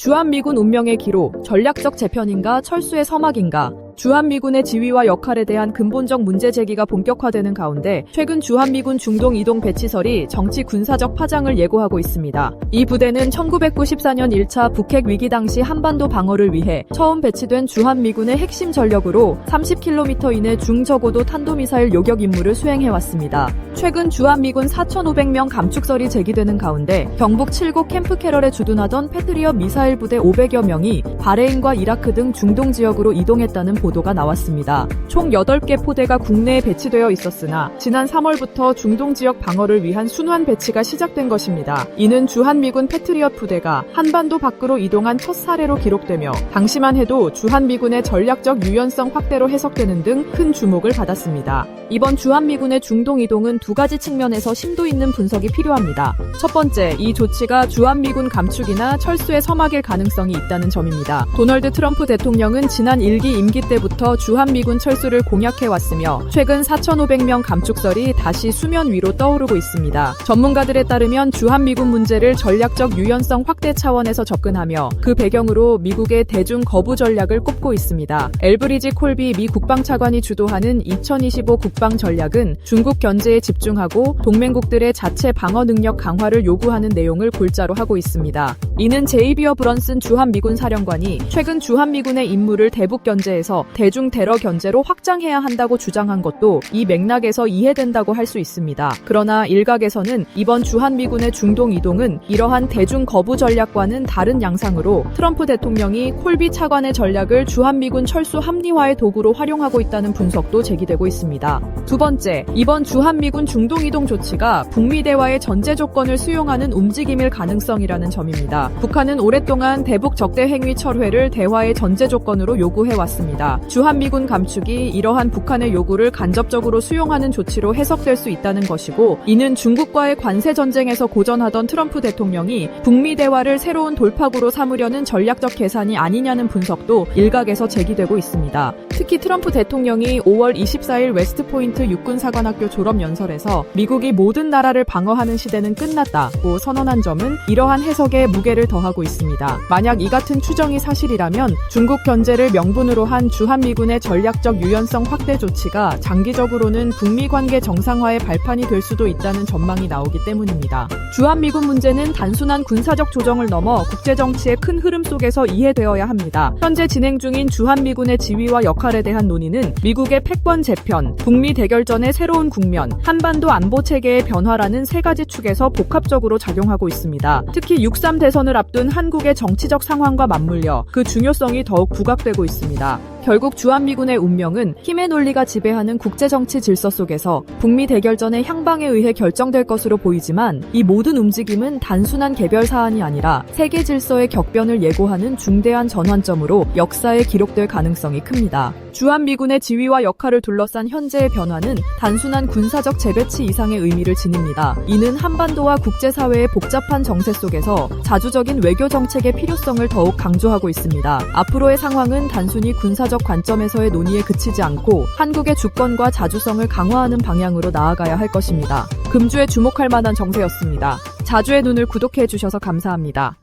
주한미군 운명의 기로, 전략적 재편인가 철수의 서막인가. 주한미군의 지위와 역할에 대한 근본적 문제 제기가 본격화되는 가운데 최근 주한미군 중동 이동 배치설이 정치 군사적 파장을 예고하고 있습니다. 이 부대는 1994년 1차 북핵 위기 당시 한반도 방어를 위해 처음 배치된 주한미군의 핵심 전력으로 30km 이내 중저고도 탄도미사일 요격 임무를 수행해왔습니다. 최근 주한미군 4,500명 감축설이 제기되는 가운데 경북 칠곡 캠프 캐럴에 주둔하던 패트리엇 미사일 부대 500여 명이 바레인과 이라크 등 중동 지역으로 이동했다는 보도가 나왔습니다. 총 8개 포대가 국내에 배치되어 있었으나 지난 3월부터 중동 지역 방어를 위한 순환 배치가 시작된 것입니다. 이는 주한미군 패트리엇 부대가 한반도 밖으로 이동한 첫 사례로 기록되며 당시만 해도 주한미군의 전략적 유연성 확대로 해석되는 등 큰 주목을 받았습니다. 이번 주한미군의 중동 이동은 두 가지 측면에서 심도 있는 분석이 필요합니다. 첫 번째, 이 조치가 주한미군 감축이나 철수의 서막일 가능성이 있다는 점입니다. 도널드 트럼프 대통령은 지난 1기 임기 때부터 주한미군 철수를 공약해왔으며 최근 4,500명 감축설이 다시 수면 위로 떠오르고 있습니다. 전문가들에 따르면 주한미군 문제를 전략적 유연성 확대 차원에서 접근하며 그 배경으로 미국의 대중 거부 전략을 꼽고 있습니다. 엘브리지 콜비 미 국방차관이 주도하는 2025 국방 전략은 중국 견제에 집중하고 동맹국들의 자체 방어 능력 강화를 요구하는 내용을 골자로 하고 있습니다. 이는 제이비어 브런슨 주한미군 사령관이 최근 주한미군의 임무를 대북 견제에서 대중 테러 견제로 확장해야 한다고 주장한 것도 이 맥락에서 이해된다고 할 수 있습니다. 그러나 일각에서는 이번 주한미군의 중동 이동은 이러한 대중 거부 전략과는 다른 양상으로 트럼프 대통령이 콜비 차관의 전략을 주한미군 철수 합리화의 도구로 활용하고 있다는 분석도 제기되고 있습니다. 두 번째, 이번 주한미군 중동 이동 조치가 북미 대화의 전제 조건을 수용하는 움직임일 가능성이라는 점입니다. 북한은 오랫동안 대북 적대 행위 철회를 대화의 전제 조건으로 요구해왔습니다. 주한미군 감축이 이러한 북한의 요구를 간접적으로 수용하는 조치로 해석될 수 있다는 것이고, 이는 중국과의 관세 전쟁에서 고전하던 트럼프 대통령이 북미 대화를 새로운 돌파구로 삼으려는 전략적 계산이 아니냐는 분석도 일각에서 제기되고 있습니다. 특히 트럼프 대통령이 5월 24일 웨스트포인트 육군사관학교 졸업연설에서 미국이 모든 나라를 방어하는 시대는 끝났다고 선언한 점은 이러한 해석에 무게를 더하고 있습니다. 만약 이 같은 추정이 사실이라면 중국 견제를 명분으로 한 주한미군의 전략적 유연성 확대 조치가 장기적으로는 북미 관계 정상화의 발판이 될 수도 있다는 전망이 나오기 때문입니다. 주한미군 문제는 단순한 군사적 조정을 넘어 국제정치의 큰 흐름 속에서 이해되어야 합니다. 현재 진행 중인 주한미군의 지위와 역할에 대한 논의는 미국의 패권 재편, 북미 대결전의 새로운 국면, 한반도 안보 체계의 변화라는 세 가지 축에서 복합적으로 작용하고 있습니다. 특히 6.3 대선을 앞둔 한국의 정치적 상황과 맞물려 그 중요성이 더욱 부각되고 있습니다. 결국 주한미군의 운명은 힘의 논리가 지배하는 국제정치 질서 속에서 북미 대결전의 향방에 의해 결정될 것으로 보이지만 이 모든 움직임은 단순한 개별 사안이 아니라 세계 질서의 격변을 예고하는 중대한 전환점으로 역사에 기록될 가능성이 큽니다. 주한미군의 지위와 역할을 둘러싼 현재의 변화는 단순한 군사적 재배치 이상의 의미를 지닙니다. 이는 한반도와 국제사회의 복잡한 정세 속에서 자주적인 외교 정책의 필요성을 더욱 강조하고 있습니다. 앞으로의 상황은 단순히 군사적 관점에서의 논의에 그치지 않고 한국의 주권과 자주성을 강화하는 방향으로 나아가야 할 것입니다. 금주에 주목할 만한 정세였습니다. 자주의 눈을 구독해 주셔서 감사합니다.